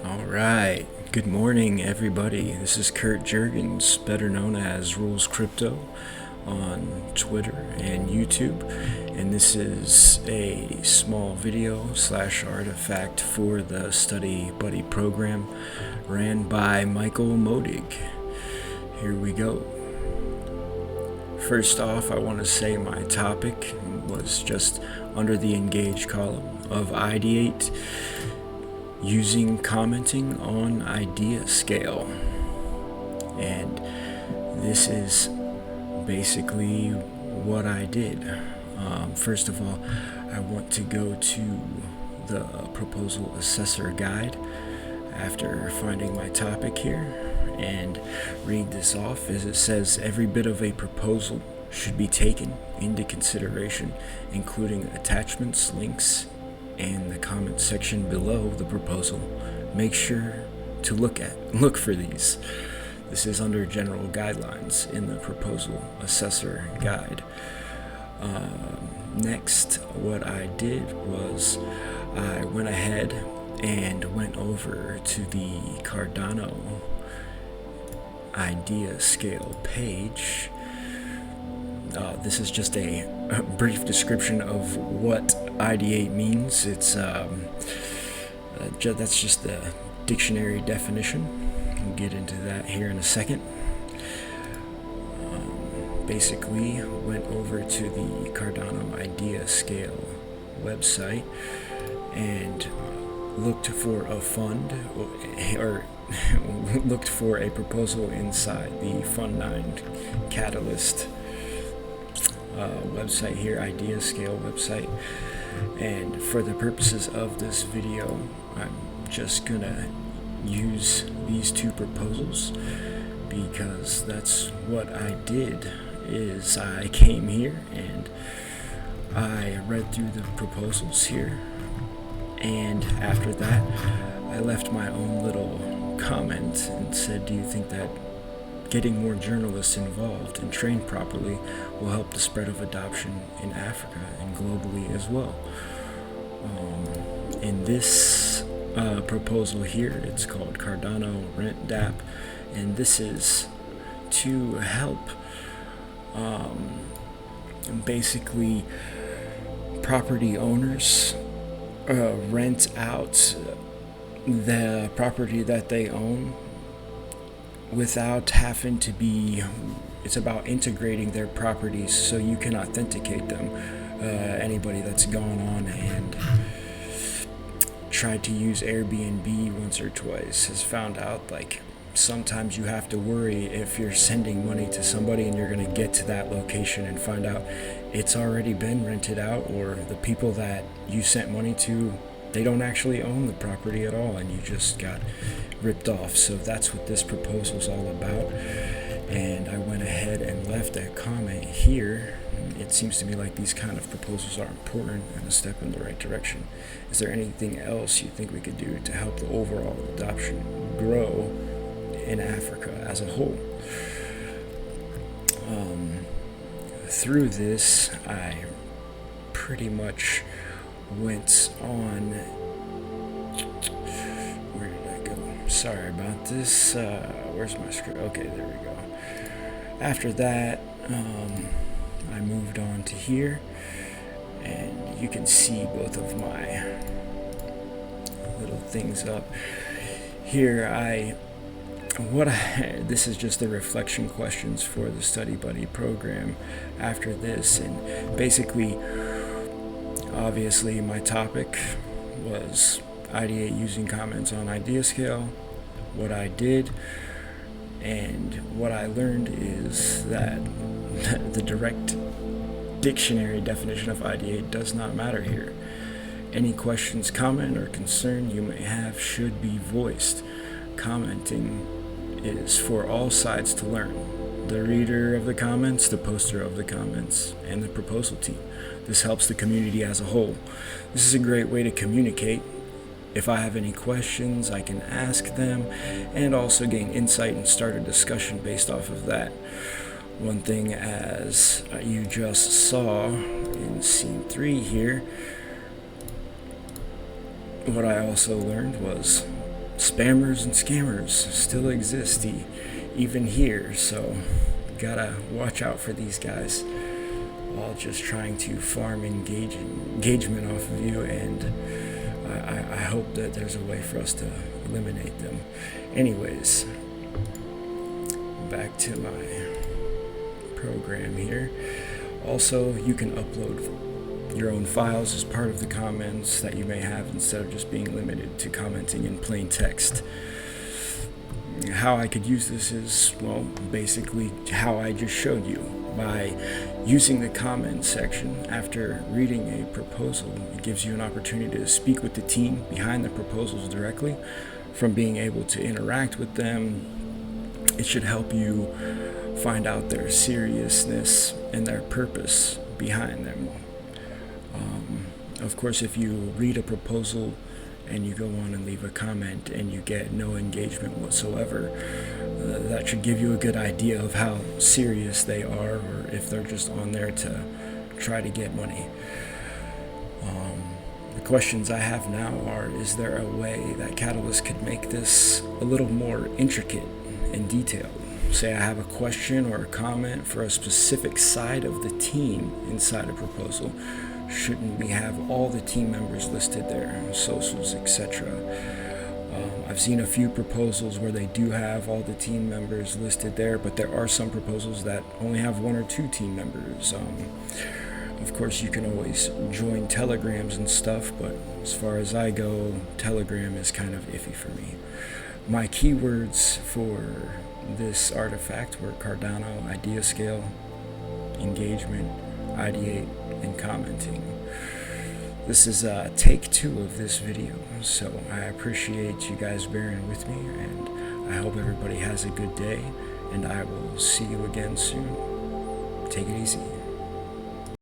All right. Good morning, everybody. This is Kurt Jurgens, better known as Rules Crypto on Twitter and YouTube. And this is a small video / artifact for the Study Buddy program ran by Michael Modig. Here we go. First off, I want to say my topic was just under the Engage column of Ideate using commenting on IdeaScale. And this is basically what I did. First of all, I want to go to the Proposal Assessor guide after finding my topic here and read this off as it says, every bit of a proposal should be taken into consideration, including attachments, links, and the comment section below the proposal. Make sure to look for these. This is under general guidelines in the Proposal Assessor guide. Next, what I did was I went ahead and went over to the Cardano IdeaScale page. This is just a brief description of what Ideate means. It's that's just the dictionary definition. We'll get into that here in a second. Basically, went over to the Cardano IdeaScale website and looked for a fund or looked for a proposal inside the Fund 9 Catalyst website here, IdeaScale website. And for the purposes of this video, I'm just gonna use these two proposals because that's what I did. Is I came here and I read through the proposals here, and after that I left my own little comment and said, do you think that getting more journalists involved and trained properly will help the spread of adoption in Africa and globally as well? In this proposal here, it's called Cardano Rent DApp, and this is to help basically property owners rent out the property that they own without having to be, it's about integrating their properties so you can authenticate them. Anybody that's gone on and tried to use Airbnb once or twice has found out, like, sometimes you have to worry if you're sending money to somebody and you're going to get to that location and find out it's already been rented out, or the people that you sent money to, they don't actually own the property at all and you just got ripped off. So that's what this proposal is all about. And I went ahead and left a comment here. It seems to me like these kind of proposals are important and a step in the right direction. Is there anything else you think we could do to help the overall adoption grow in Africa as a whole? Through this, I pretty much went on. Where did I go? Sorry about this. Where's my script? Okay, there we go. After that, I moved on to here, and you can see both of my little things up here. This is just the reflection questions for the Study Buddy program after this, and basically, obviously, my topic was Ideate using comments on IdeaScale. What I did and what I learned is that the direct dictionary definition of Ideate does not matter here. Any questions, comment, or concern you may have should be voiced. Commenting is for all sides to learn. The reader of the comments, the poster of the comments, and the proposal team. This helps the community as a whole. This is a great way to communicate. If I have any questions, I can ask them and also gain insight and start a discussion based off of that. One thing, as you just saw in scene 3 here, what I also learned was spammers and scammers still exist even here, so gotta watch out for these guys, all just trying to farm engagement off of you, and I hope that there's a way for us to eliminate them. Anyways, back to my program here. Also, you can upload your own files as part of the comments that you may have, instead of just being limited to commenting in plain text. How I could use this is, well, basically how I just showed you. By using the comment section after reading a proposal, it gives you an opportunity to speak with the team behind the proposals directly. From being able to interact with them, it should help you find out their seriousness and their purpose behind them. Of course, if you read a proposal and you go on and leave a comment and you get no engagement whatsoever, that should give you a good idea of how serious they are, or if they're just on there to try to get money. The questions I have now are, is there a way that Catalyst could make this a little more intricate and detailed? Say I have a question or a comment for a specific side of the team inside a proposal. Shouldn't we have all the team members listed there, socials, etc.? I've seen a few proposals where they do have all the team members listed there, but there are some proposals that only have 1 or 2 team members. Of course, you can always join telegrams and stuff, but as far as I go, Telegram is kind of iffy for me. My keywords for this artifact were Cardano, IdeaScale, engagement, ideate, and commenting. This is take 2 of this video, so I appreciate you guys bearing with me, and I hope everybody has a good day, and I will see you again soon. Take it easy.